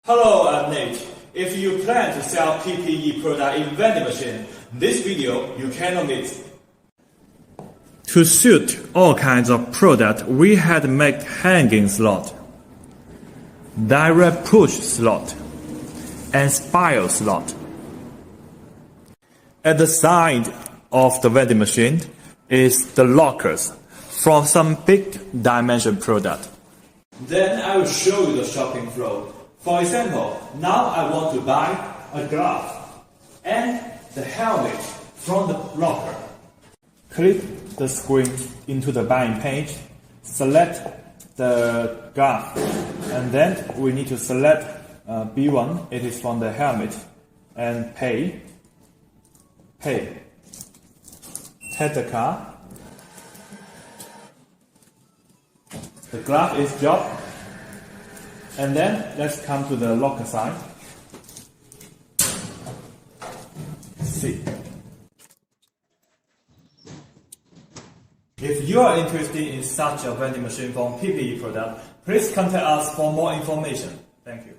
Hello, I'm Nate. If you plan to sell PPE product in vending machine, this video you cannot miss. To suit all kinds of product, we had made hanging slot, direct push slot, and spiral slot. At the side of the vending machine is the lockers from some big dimension product. Then I will show you the shopping flow. For example, now I want to buy a glove and the helmet from the locker. Click the screen into the buying page, select the glove, and then we need to select B1, it is from the helmet, and pay. Take the card. The glove is dropped. And then let's come to the locker side. See. If you are interested in such a vending machine for PPE product, please contact us for more information. Thank you.